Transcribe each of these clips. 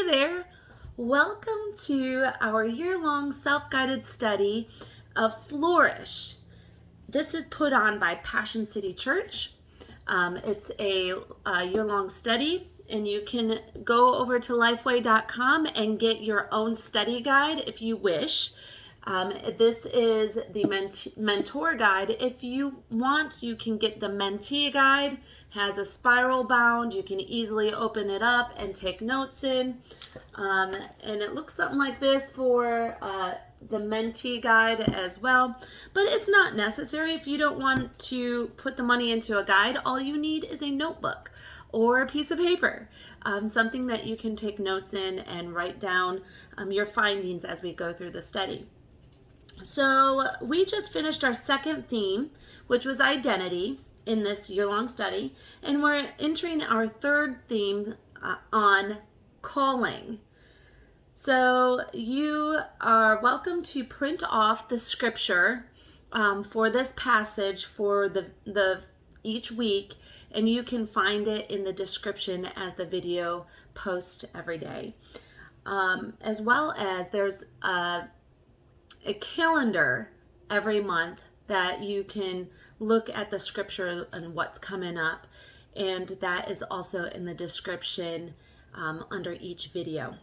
Hey there! Welcome to our year-long self-guided study of Flourish. This is put on by Passion City Church. It's a year-long study, and you can go over to lifeway.com and get your own study guide if you wish. This is the mentor guide. If you want, you can get the mentee guide. Has a spiral bound. You can easily open it up and take notes in. And it looks something like this for the mentee guide as well. But it's not necessary if you don't want to put the money into a guide. All you need is a notebook or a piece of paper, something that you can take notes in and write down your findings as we go through the study. So we just finished our second theme, which was identity, in this year-long study, and we're entering our third theme on calling. So you are welcome to print off the scripture for this passage for the each week, and you can find it in the description as the video post every day. As well as there's a calendar every month that you can look at the scripture and what's coming up, and that is also in the description under each video.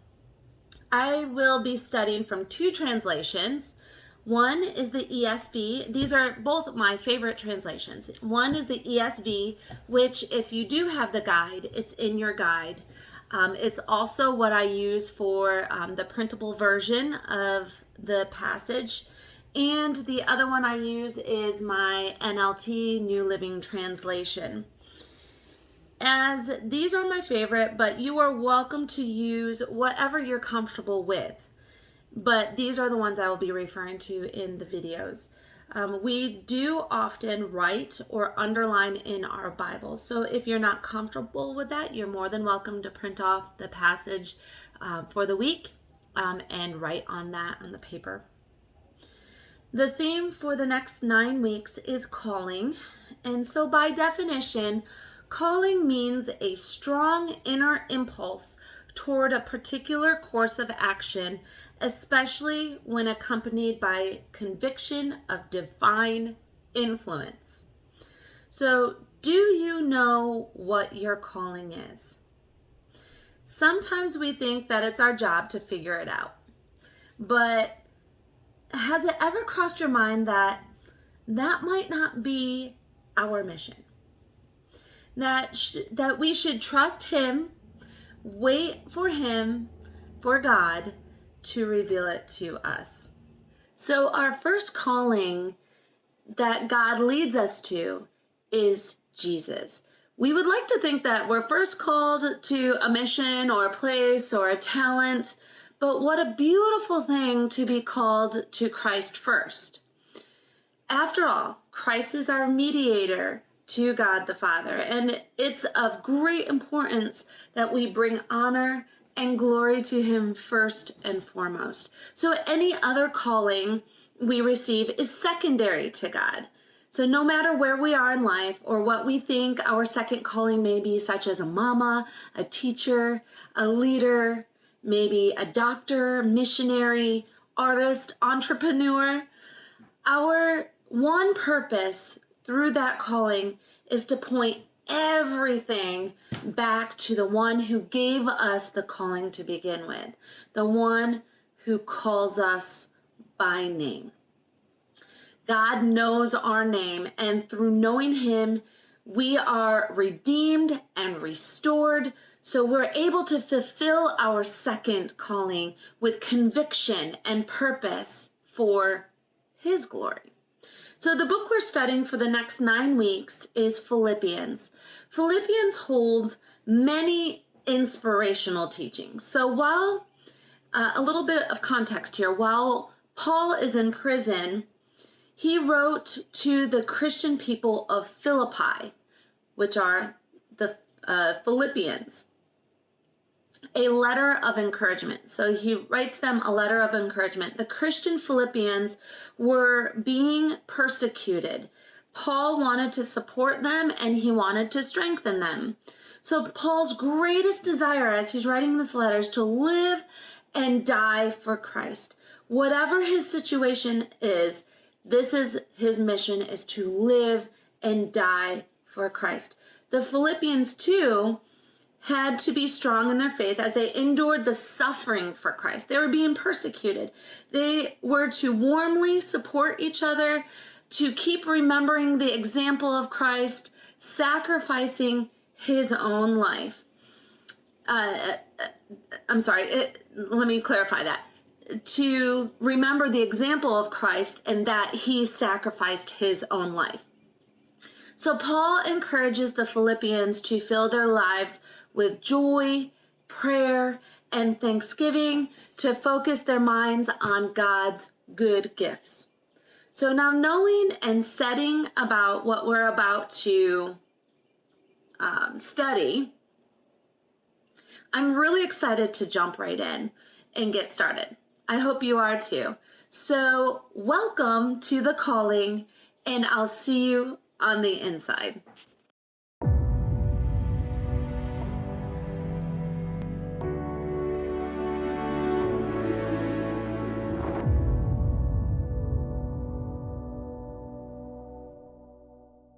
I will be studying from two translations. One is the ESV. These are both my favorite translations. One is the ESV, which if you do have the guide, it's in your guide. It's also what I use for the printable version of the passage. And the other one I use is my NLT, New Living Translation. As these are my favorite, but you are welcome to use whatever you're comfortable with. But these are the ones I will be referring to in the videos. We do often write or underline in our Bibles. So if you're not comfortable with that, you're more than welcome to print off the passage for the week and write on that on the paper. The theme for the next 9 weeks is calling. And so by definition, calling means a strong inner impulse toward a particular course of action, especially when accompanied by conviction of divine influence. So, do you know what your calling is? Sometimes we think that it's our job to figure it out. But has it ever crossed your mind that that might not be our mission? That we should trust Him, wait for Him, for God to reveal it to us. So our first calling that God leads us to is Jesus. We would like to think that we're first called to a mission or a place or a talent, but what a beautiful thing to be called to Christ first. After all, Christ is our mediator to God the Father, and it's of great importance that we bring honor and glory to Him first and foremost. So any other calling we receive is secondary to God. So no matter where we are in life or what we think our second calling may be, such as a mama, a teacher, a leader, maybe a doctor, missionary, artist, entrepreneur, our one purpose through that calling is to point everything back to the one who gave us the calling to begin with, the one who calls us by name. God knows our name, and through knowing Him, we are redeemed and restored, so we're able to fulfill our second calling with conviction and purpose for His glory. So the book we're studying for the next 9 weeks is Philippians. Philippians holds many inspirational teachings. So while, a little bit of context here, while Paul is in prison, he wrote to the Christian people of Philippi, which are the Philippians, a letter of encouragement. So he writes them a letter of encouragement. The Christian Philippians were being persecuted. Paul wanted to support them and he wanted to strengthen them. So Paul's greatest desire as he's writing this letter is to live and die for Christ. Whatever his situation is, this is his mission, is to live and die for Christ. The Philippians too had to be strong in their faith as they endured the suffering for Christ. They were being persecuted. They were to warmly support each other, to keep remembering the example of Christ, sacrificing his own life. Let me clarify that. To remember the example of Christ and that he sacrificed his own life. So Paul encourages the Philippians to fill their lives with joy, prayer, and thanksgiving, to focus their minds on God's good gifts. So now, knowing and setting about what we're about to study, I'm really excited to jump right in and get started. I hope you are too. So welcome to the calling, and I'll see you on the inside.